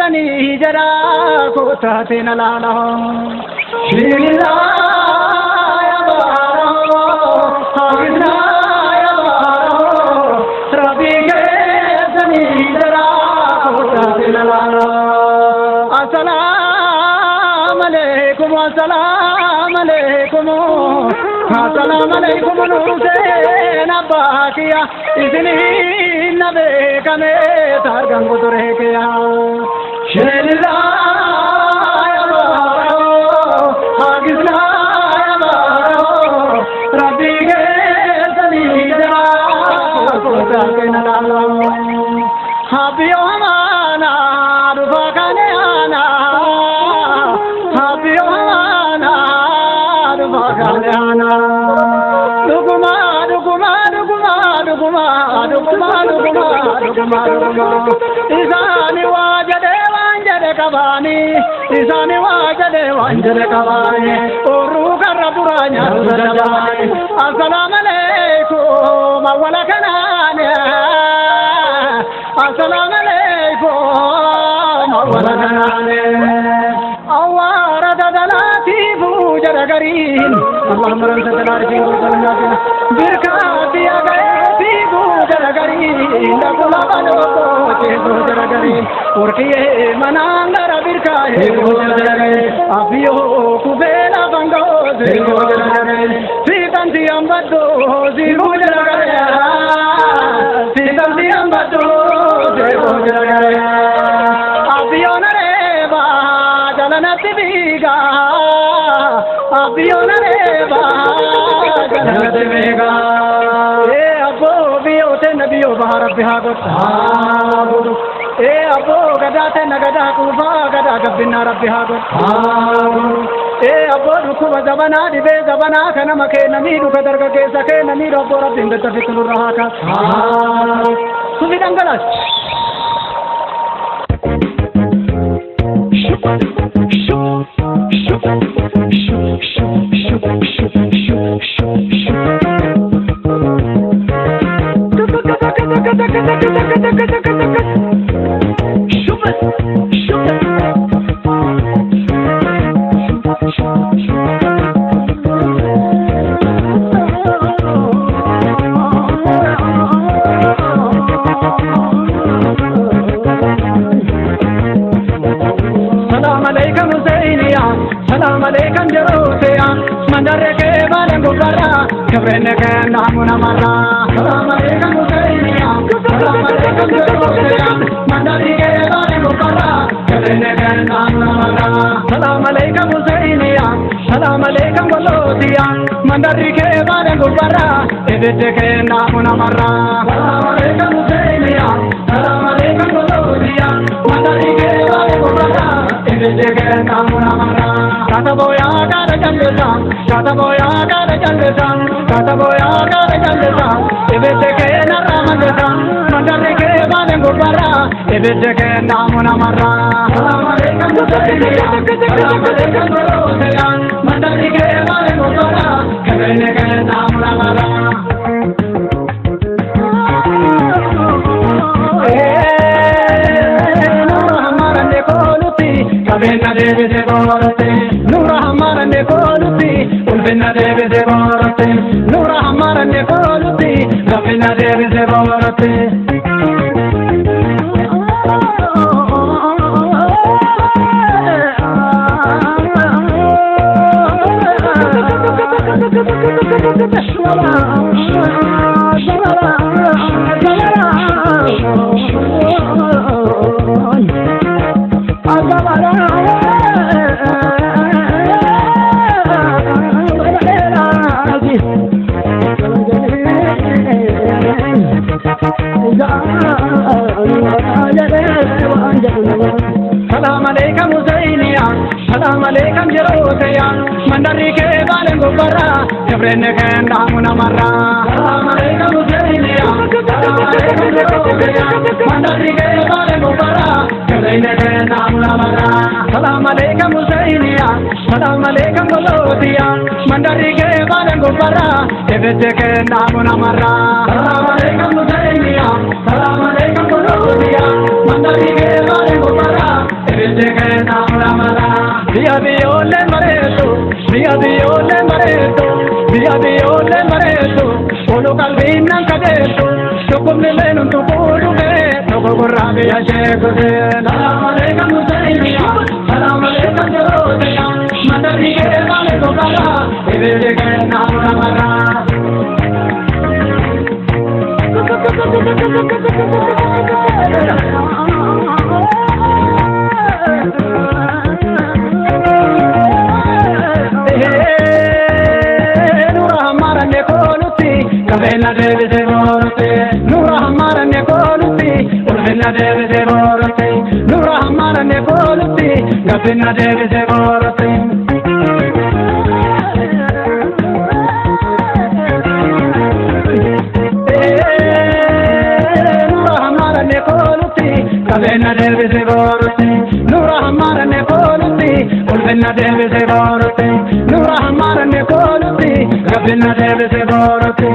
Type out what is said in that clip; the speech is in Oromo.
sani jara kota tena lala shila ya baro hagna ya baro rabi ke sani jara kota tena lala assalamu alaikum assalamu alaikum nusena bakiya isni nabe kame targam gudre kiya shela ya baro hagna ya baro rabbi ge sani jara kota tena lala habiyo mana rubakane ana habiyo mana rubakane ana isani wajade wanjade kabani isani wajade wanjade kabani oru karaburanya sadabani assalamu alaikum awala kanane assalamu alaikum awala kanane awara dadalati bujadagarin allahumma rantadarati gurbanna birkati agaye jagari ndakula balo che jagari porque manangara birka he jagari abiyo kubela bango je jagari sitanti ambado je jagari sitanti ambado je jagari abiyo nare ba jalana tibiga abiyo nare ba jalana tibiga नबियो बाहर बिहागो साबुदु ए अबो गदाते नगदा कुबा गदा गबिना रबिहागो साबुदु ए अबो रुखु जबना दिबे जबना खनमके नमी रुख दरग के सके नमी रबो रबिंद तफितु रहा का सुविदंगला Salam alaikum jaroteya mandare ke balen gubara kabrene ke namuna mara salam alaikum husainiya salam alaikum jaroteya mandare ke balen gubara kabrene ke namuna mara salam alaikum husainiya salam alaikum golotiya mandare ke balen gubara ebete ke namuna mara salam alaikum husainiya salam alaikum golotiya mandare ke balen gubara ebete ke namuna mara Kataboya kara jalsa, kataboya kara jalsa, kataboya kara jalsa. Ebete ke narama jalsa, mandare ke balen gubara. Ebete ke namuna mara. Salam alaikum husainiya, salam alaikum golotiya, mandare ke balen gubara. Kabene ke namuna mara. Kabena deve se borate, nura hamara ne koluti, ulbena deve se borate, nura hamara ne koluti, kabena deve se borate. Salam alaikum husainiya, salam alaikum jaroteya, mandare ke balen gubara, kabrene ke namuna mara. Salam alaikum husainiya, salam alaikum jaroteya, mandare ke balen gubara, kabrene ke namuna mara. Salam alaikum husainiya, salam alaikum golotiya, mandare ke balen gubara, ebete ke namuna mara. Salam alaikum husainiya, salam alaikum golotiya, mandare ke balen gubara. Vede che namura mara Via viole mareto Via viole mareto Via viole mareto Olo calvina cadeto Toko mele non toko ruge Toko gorra via chego de Salam alaikum Husseiniya Salam alaikum Jerusalem Mandari ke vale gogara Vede che namura mara Kavena deve se vorte, Nura hamara ne koluti, Kavena deve se vorte, Nura hamara ne koluti, Kavena deve se vorte. Nura hamara ne koluti, Kavena deve se vorte, Nura hamara ne koluti, Kavena deve se vorte, Nura hamara ne koluti, Kavena deve se vorte.